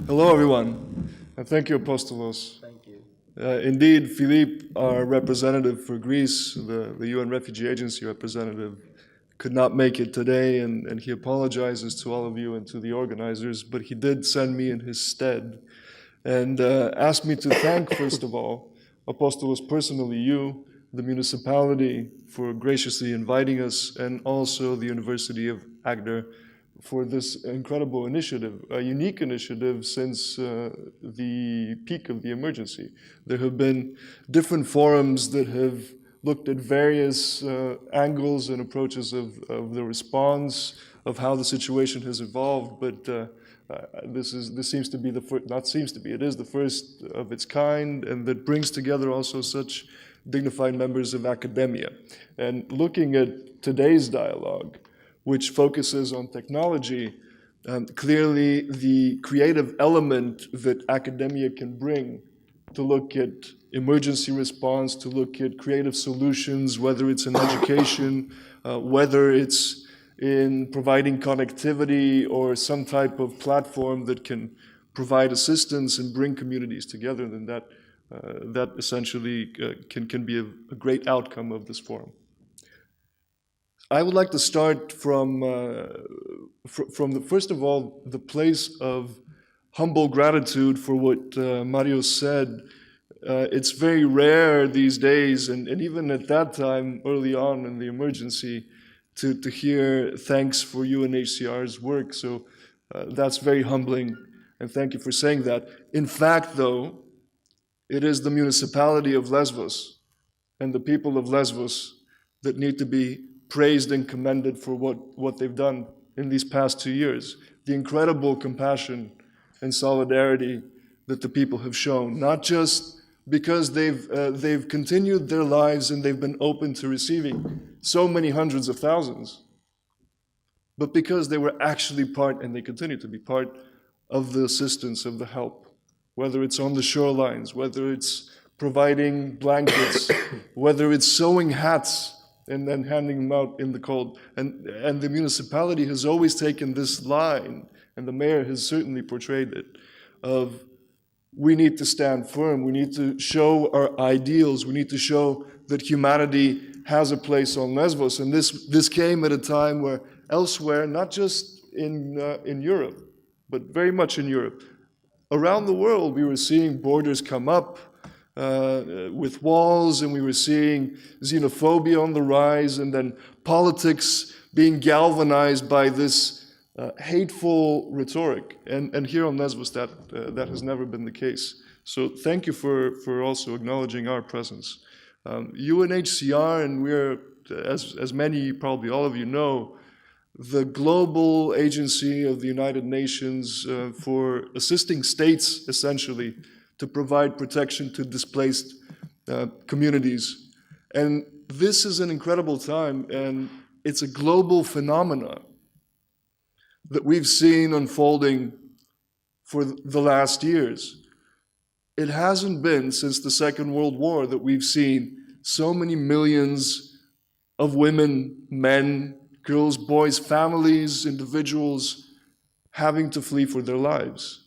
Hello, everyone, and thank you, Apostolos. Thank you. Indeed, Philippe, our representative for Greece, the UN Refugee Agency representative, could not make it today, and he apologizes to all of you and to the organizers, but he did send me in his stead and asked me to thank, first of all, Apostolos personally, you, the municipality, for graciously inviting us, and also the University of Agder for this incredible initiative, a unique initiative since the peak of the emergency. There have been different forums that have looked at various angles and approaches of the response, of how the situation has evolved, but this seems to be the first, not seems to be, it is the first of its kind, and that brings together also such dignified members of academia. And looking at today's dialogue, which focuses on technology, clearly the creative element that academia can bring to look at emergency response, to look at creative solutions, whether it's in education, whether it's in providing connectivity or some type of platform that can provide assistance and bring communities together, then that essentially can be a great outcome of this forum. I would like to start from first of all, the place of humble gratitude for what Mario said. It's very rare these days, and even at that time, early on in the emergency, to hear thanks for UNHCR's work. So that's very humbling, and thank you for saying that. In fact, though, it is the municipality of Lesbos and the people of Lesbos that need to be praised and commended for what they've done in these past 2 years. The incredible compassion and solidarity that the people have shown, not just because they've continued their lives and they've been open to receiving so many hundreds of thousands, but because they were actually part, and they continue to be part, of the assistance, of the help, whether it's on the shorelines, whether it's providing blankets, whether it's sewing hats and then handing them out in the cold. And the municipality has always taken this line, and the mayor has certainly portrayed it, of we need to stand firm, we need to show our ideals, we need to show that humanity has a place on Lesbos. And this came at a time where elsewhere, not just in Europe, but very much in Europe, around the world, we were seeing borders come up with walls, and we were seeing xenophobia on the rise, and then politics being galvanized by this hateful rhetoric. And here on Lesbos, that has never been the case. So thank you for also acknowledging our presence. UNHCR, and we're, as many, probably all of you know, the global agency of the United Nations for assisting states, essentially, to provide protection to displaced communities. And this is an incredible time, and it's a global phenomenon that we've seen unfolding for the last years. It hasn't been since the Second World War that we've seen so many millions of women, men, girls, boys, families, individuals having to flee for their lives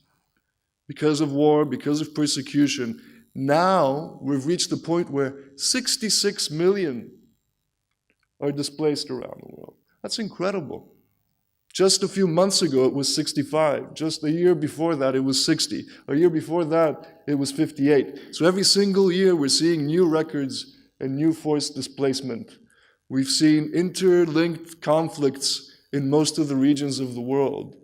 because of war, because of persecution. Now we've reached the point where 66 million are displaced around the world. That's incredible. Just a few months ago, it was 65. Just a year before that, it was 60. A year before that, it was 58. So every single year, we're seeing new records and new forced displacement. We've seen interlinked conflicts in most of the regions of the world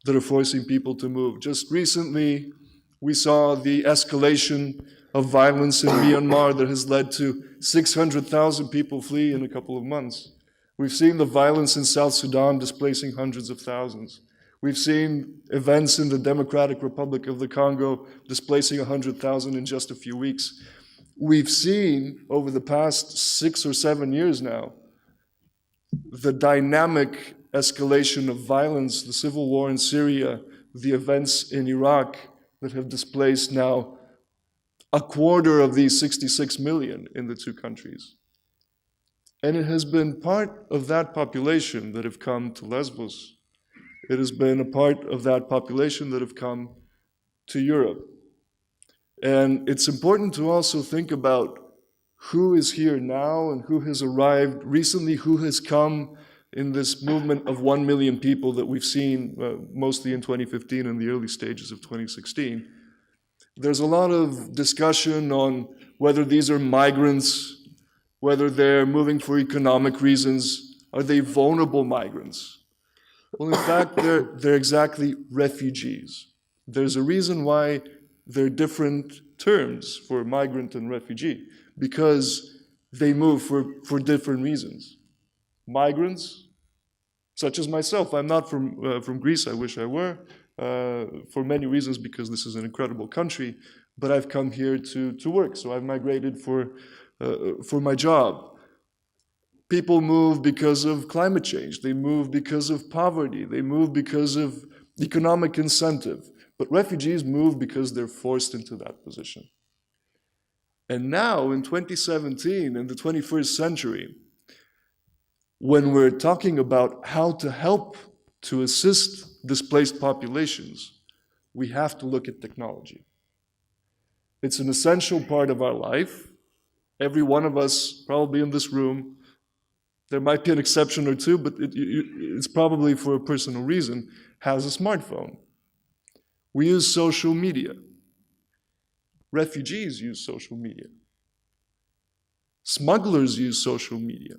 that are forcing people to move. Just recently, we saw the escalation of violence in Myanmar that has led to 600,000 people flee in a couple of months. We've seen the violence in South Sudan displacing hundreds of thousands. We've seen events in the Democratic Republic of the Congo displacing 100,000 in just a few weeks. We've seen, over the past 6 or 7 years now, the dynamic escalation of violence, the civil war in Syria, the events in Iraq that have displaced now a quarter of these 66 million in the two countries. And it has been part of that population that have come to Lesbos. It has been a part of that population that have come to Europe. And it's important to also think about who is here now and who has arrived recently, who has come in this movement of 1 million people that we've seen mostly in 2015 and the early stages of 2016. There's a lot of discussion on whether these are migrants, whether they're moving for economic reasons. Are they vulnerable migrants? Well, in fact, they're exactly refugees. There's a reason why they're different terms for migrant and refugee, because they move for different reasons. Migrants, such as myself, I'm not from Greece, I wish I were, for many reasons, because this is an incredible country, but I've come here to work, so I've migrated for my job. People move because of climate change, they move because of poverty, they move because of economic incentive, but refugees move because they're forced into that position. And now, in 2017, in the 21st century, when we're talking about how to help to assist displaced populations, we have to look at technology. It's an essential part of our life. Every one of us, probably in this room, there might be an exception or two, but it's probably for a personal reason, has a smartphone. We use social media. Refugees use social media. Smugglers use social media.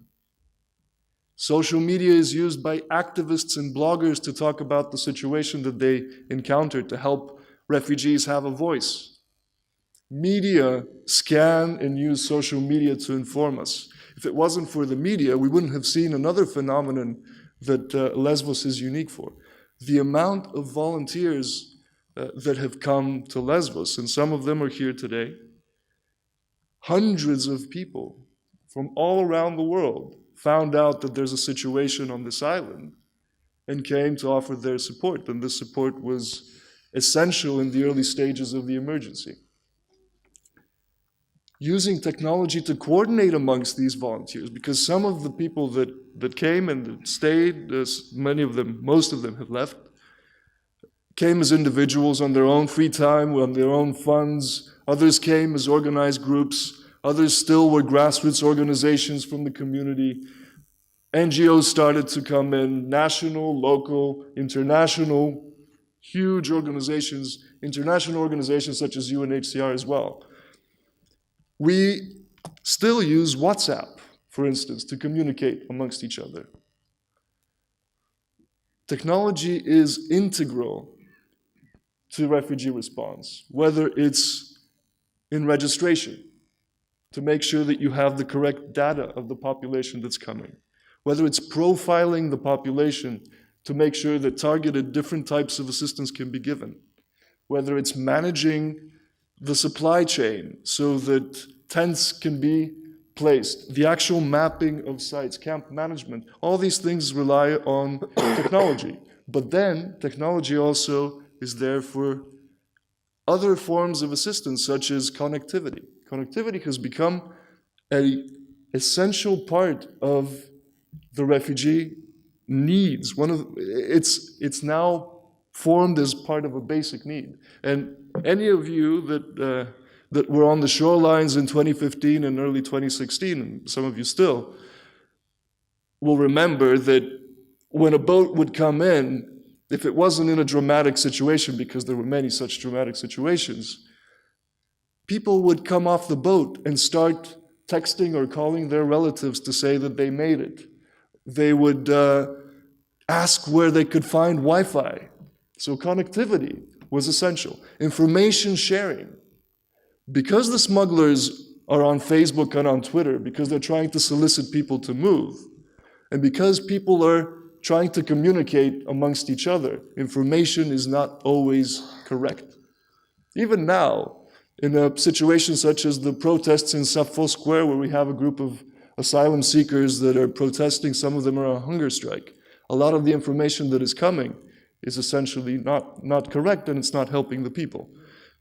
Social media is used by activists and bloggers to talk about the situation that they encountered, to help refugees have a voice. Media scan and use social media to inform us. If it wasn't for the media, we wouldn't have seen another phenomenon that Lesbos is unique for. The amount of volunteers that have come to Lesbos, and some of them are here today. Hundreds of people from all around the world found out that there's a situation on this island and came to offer their support, and this support was essential in the early stages of the emergency. Using technology to coordinate amongst these volunteers, because some of the people that came and that stayed, many of them, most of them have left, came as individuals on their own free time, on their own funds. Others came as organized groups. Others still were grassroots organizations from the community. NGOs started to come in, national, local, international, huge organizations, international organizations such as UNHCR as well. We still use WhatsApp, for instance, to communicate amongst each other. Technology is integral to refugee response, whether it's in registration, to make sure that you have the correct data of the population that's coming, whether it's profiling the population to make sure that targeted different types of assistance can be given, whether it's managing the supply chain so that tents can be placed, the actual mapping of sites, camp management, all these things rely on technology. But then technology also is there for other forms of assistance, such as connectivity. Connectivity has become an essential part of the refugee needs. It's now formed as part of a basic need. And any of you that were on the shorelines in 2015 and early 2016, and some of you still, will remember that when a boat would come in, if it wasn't in a dramatic situation, because there were many such dramatic situations, people would come off the boat and start texting or calling their relatives to say that they made it. They would ask where they could find Wi-Fi. So connectivity was essential. Information sharing. Because the smugglers are on Facebook and on Twitter, because they're trying to solicit people to move, and because people are trying to communicate amongst each other, information is not always correct. Even now, in a situation such as the protests in Sappho Square, where we have a group of asylum seekers that are protesting, some of them are on hunger strike, a lot of the information that is coming is essentially not correct, and it's not helping the people.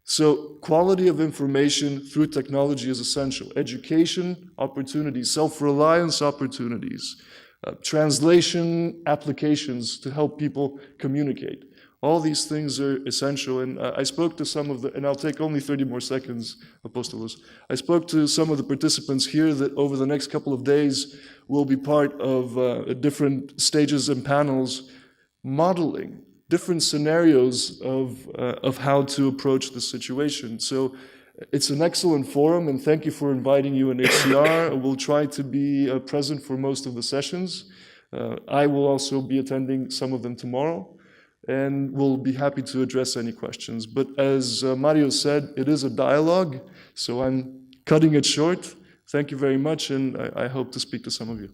So quality of information through technology is essential. Education opportunities, self-reliance opportunities, translation applications to help people communicate. All these things are essential, and I spoke to some of the, and I'll take only 30 more seconds, Apostolos. I spoke to some of the participants here that over the next couple of days will be part of different stages and panels modeling different scenarios of how to approach the situation. So it's an excellent forum, and thank you for inviting UNHCR. We'll try to be present for most of the sessions. I will also be attending some of them tomorrow, and we'll be happy to address any questions. But as Mario said, it is a dialogue, so I'm cutting it short. Thank you very much, and I hope to speak to some of you.